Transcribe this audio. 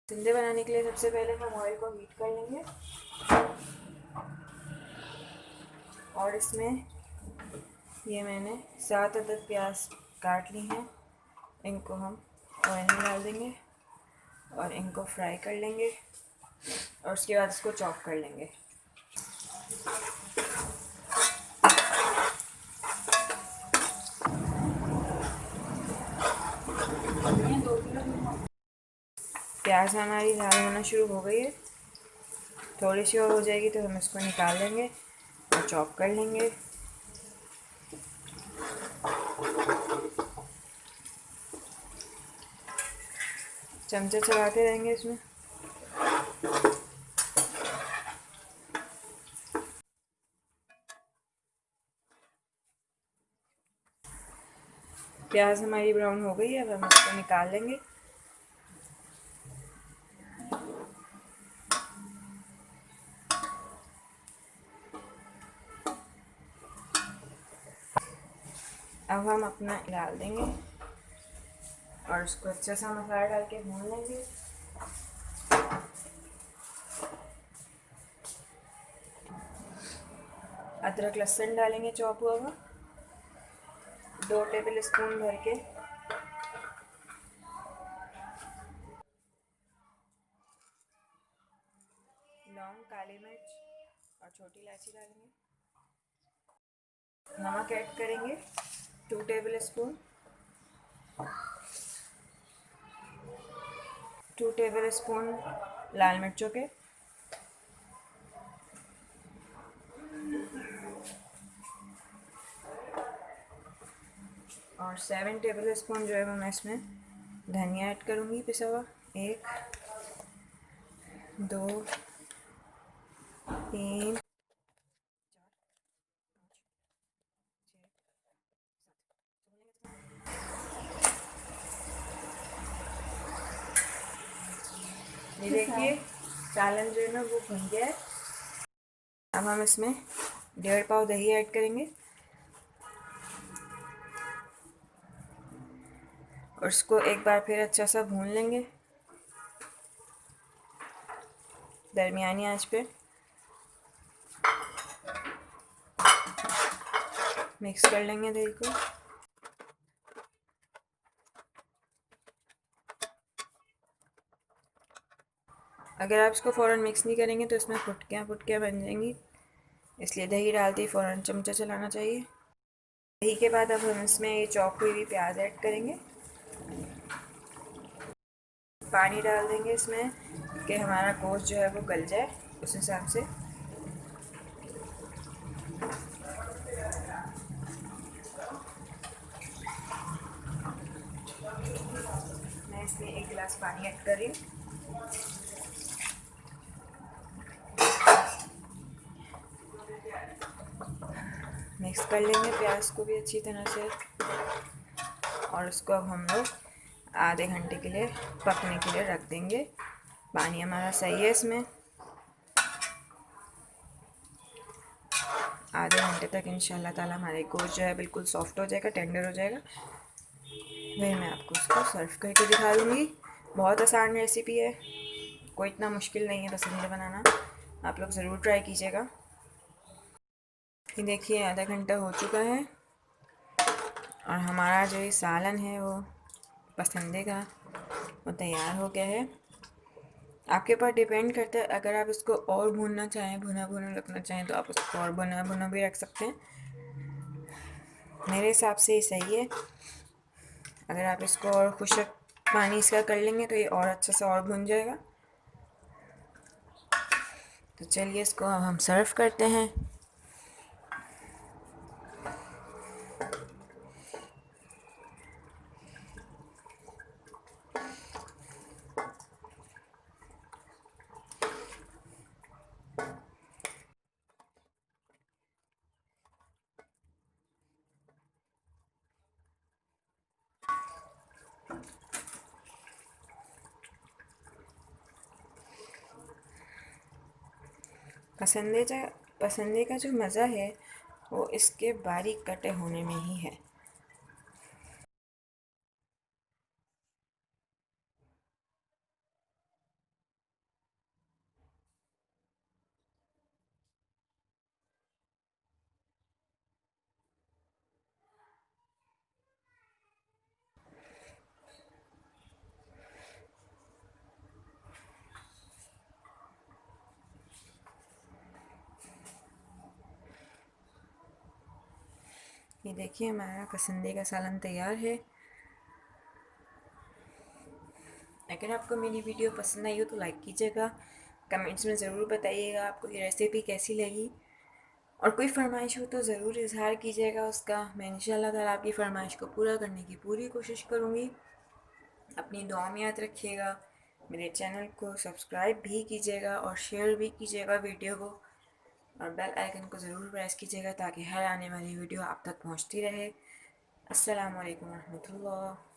पसंदे बनाने के लिए सबसे पहले हम ऑयल को हीट कर लेंगे और इसमें ये मैंने 7 अदद प्याज काट ली हैं। इनको हम ऑयल में डाल देंगे और इनको फ्राई कर लेंगे और उसके बाद इसको चॉप कर लेंगे। प्याज हमारी लाल होना शुरू हो गई है, थोड़ी सी और हो जाएगी तो हम इसको निकाल लेंगे और चॉप कर लेंगे। चमचे चलाते रहेंगे इसमें। प्याज हमारी ब्राउन हो गई है, अब हम इसको निकाल लेंगे। अब हम अपना डाल देंगे और उसको अच्छा सा मसाला डाल के भून लेंगे। अदरक लहसुन डालेंगे चॉप हुआ हुआ, 2 टेबल स्पून भर के। लौंग, काली मिर्च और छोटी इलायची डालेंगे। नमक ऐड करेंगे 2 टेबल स्पून, 2 टेबल स्पून लाल मिर्चों के, और 7 टेबल स्पून जो है मैं इसमें धनिया ऐड करूँगी पिसा हुआ। 1 2 3 ये देखिए सालन जो है ना वो भुन गया है। अब हम इसमें 1.5 पाव दही ऐड करेंगे और इसको एक बार फिर अच्छा सा भून लेंगे दरमियानी आंच पे। मिक्स कर लेंगे दही को। अगर आप इसको फ़ौरन मिक्स नहीं करेंगे तो इसमें फुटकियाँ बन जाएंगी, इसलिए दही डालते ही फ़ौरन चमचा चलाना चाहिए। दही के बाद अब हम इसमें ये चॉप हुई हुई प्याज ऐड करेंगे। पानी डाल देंगे इसमें कि हमारा गोश्त जो है वो गल जाए, उस हिसाब से। मैं इसमें 1 गिलास पानी ऐड कर रही हूँ। मिक्स कर लेंगे प्याज को भी अच्छी तरह से और उसको अब हम लोग आधे घंटे के लिए पकने के लिए रख देंगे। पानी हमारा सही है, इसमें आधे घंटे तक इंशाल्लाह ताला हमारे गोश्त जो है बिल्कुल सॉफ्ट हो जाएगा, टेंडर हो जाएगा। फिर मैं आपको इसको सर्व करके दिखा दूँगी। बहुत आसान रेसिपी है, कोई इतना मुश्किल नहीं है पसंदे बनाना, आप लोग ज़रूर ट्राई कीजिएगा। ये देखिए आधा घंटा हो चुका है और हमारा जो ये सालन है वो पसंदे का वो तैयार हो गया है। आपके ऊपर डिपेंड करता है, अगर आप इसको और भूनना चाहें, भुना भुना रखना चाहें तो आप उसको और भुना भुना भी रख सकते हैं। मेरे हिसाब से ये सही है। अगर आप इसको और खुशक पानी इसका कर लेंगे तो ये और अच्छा सा और भुन जाएगा। तो चलिए इसको अब हम सर्व करते हैं। पसंदे का जो मज़ा है वो इसके बारीक कटे होने में ही है। ये देखिए हमारा पसंदे का सालन तैयार है। अगर आपको मेरी वीडियो पसंद आई हो तो लाइक कीजिएगा, कमेंट्स में ज़रूर बताइएगा आपको ये रेसिपी कैसी लगी, और कोई फरमाइश हो तो ज़रूर इजहार कीजिएगा उसका। मैं इंशाल्लाह ताला आपकी फ़रमाइश को पूरा करने की पूरी कोशिश करूँगी। अपनी दुआ में याद रखिएगा। मेरे चैनल को सब्सक्राइब भी कीजिएगा और शेयर भी कीजिएगा वीडियो को, और बेल आइकन को ज़रूर प्रेस कीजिएगा ताकि हर आने वाली वीडियो आप तक पहुंचती रहे। अस्सलाम वालेकुम रहमतुल्लाह।